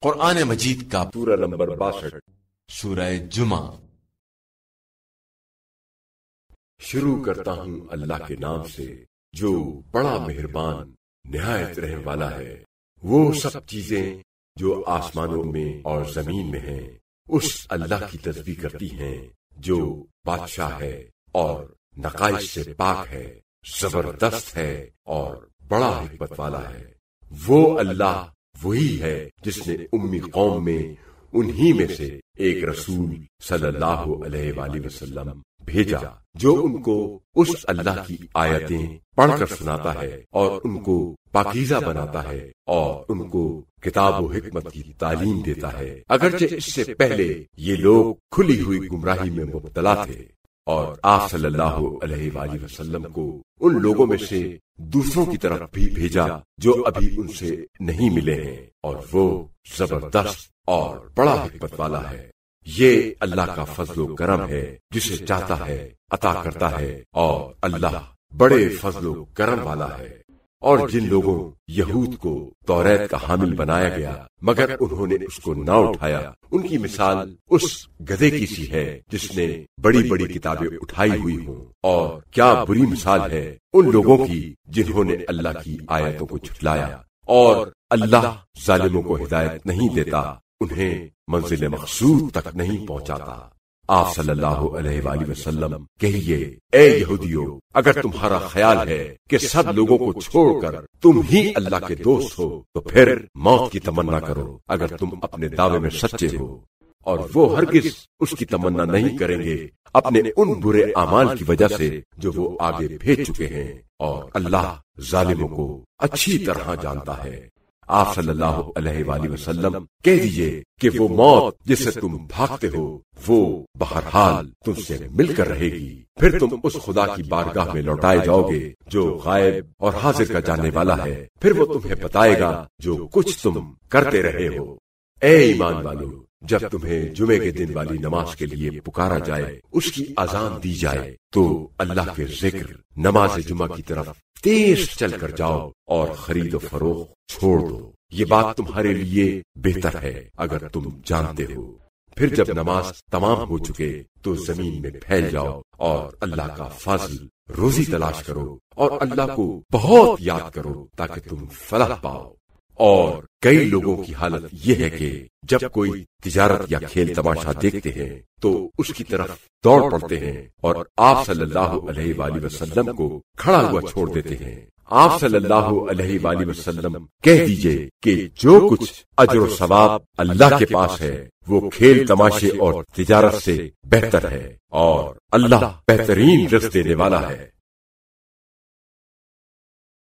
قرآن مجید کا سورہ نمبر 62 سورہ جمعہ۔ شروع کرتا ہوں اللہ کے نام سے جو بڑا مہربان نہایت رحم والا ہے۔ وہ سب چیزیں جو آسمانوں میں اور زمین میں ہیں اس اللہ کی تسبیح کرتی ہیں جو بادشاہ ہے اور نقائص سے پاک ہے، زبردست ہے اور بڑا حکمت والا ہے۔ وہ اللہ وہی ہے جس نے امی قوم میں انہی میں سے ایک رسول صلی اللہ علیہ وآلہ وسلم بھیجا جو ان کو اس اللہ کی آیتیں پڑھ کر سناتا ہے اور ان کو پاکیزہ بناتا ہے اور ان کو کتاب و حکمت کی تعلیم دیتا ہے، اگرچہ اس سے پہلے یہ لوگ کھلی ہوئی گمراہی میں مبتلا تھے۔ اور آپ صلی اللہ علیہ وآلہ وسلم کو ان لوگوں میں سے دوسروں کی طرف بھی بھیجا جو ابھی ان سے نہیں ملے ہیں، اور وہ زبردست اور بڑا حکمت والا ہے۔ یہ اللہ کا فضل و کرم ہے، جسے چاہتا ہے عطا کرتا ہے، اور اللہ بڑے فضل و کرم والا ہے۔ اور جن لوگوں یہود کو توریت کا حامل بنایا گیا مگر انہوں نے اس کو نہ اٹھایا، ان کی مثال اس گدھے کی سی ہے جس نے بڑی بڑی کتابیں اٹھائی ہوئی ہوں، اور کیا بری مثال ہے ان لوگوں کی جنہوں نے اللہ کی آیتوں کو جھٹلایا۔ اور اللہ ظالموں کو ہدایت نہیں دیتا، انہیں منزل مقصود تک نہیں پہنچاتا۔ آپ صلی اللہ علیہ وآلہ وسلم کہیے، اے یہودیو، اگر تمہارا خیال ہے کہ سب لوگوں کو چھوڑ کر تم ہی اللہ کے دوست ہو تو پھر موت کی تمنا کرو اگر تم اپنے دعوے میں سچے ہو۔ اور وہ ہرگز اس کی تمنا نہیں کریں گے اپنے ان برے اعمال کی وجہ سے جو وہ آگے بھیج چکے ہیں، اور اللہ ظالموں کو اچھی طرح جانتا ہے۔ آپ صلی اللہ علیہ وآلہ وسلم کہہ دیجئے کہ وہ موت جس سے تم بھاگتے ہو وہ بہرحال تم سے مل کر رہے گی، پھر تم اس خدا کی بارگاہ میں لوٹائے جاؤ گے جو غائب اور حاضر کا جاننے والا ہے، پھر وہ تمہیں بتائے گا جو کچھ تم کرتے رہے ہو۔ اے ایمان والو، جب تمہیں جمعے کے دن والی نماز کے لیے پکارا جائے، اس کی اذان دی جائے تو اللہ کے ذکر نماز جمعہ کی طرف تیز چل کر جاؤ اور خرید و فروخت چھوڑ دو، یہ بات تمہارے لیے بہتر ہے اگر تم جانتے ہو۔ پھر جب نماز تمام ہو چکے تو زمین میں پھیل جاؤ اور اللہ کا فضل روزی تلاش کرو اور اللہ کو بہت یاد کرو تاکہ تم فلاح پاؤ۔ اور کئی لوگوں کی حالت یہ ہے کہ جب کوئی تجارت یا کھیل تماشا دیکھتے ہیں تو اس کی طرف دوڑ پڑتے ہیں اور آپ صلی اللہ علیہ وآلہ وسلم کو کھڑا ہوا چھوڑ دیتے ہیں۔ آپ صلی اللہ علیہ وآلہ وسلم کہہ دیجئے کہ جو کچھ اجر و ثواب اللہ کے پاس ہے وہ کھیل تماشے اور تجارت سے بہتر ہے، اور اللہ بہترین رزق دینے والا ہے۔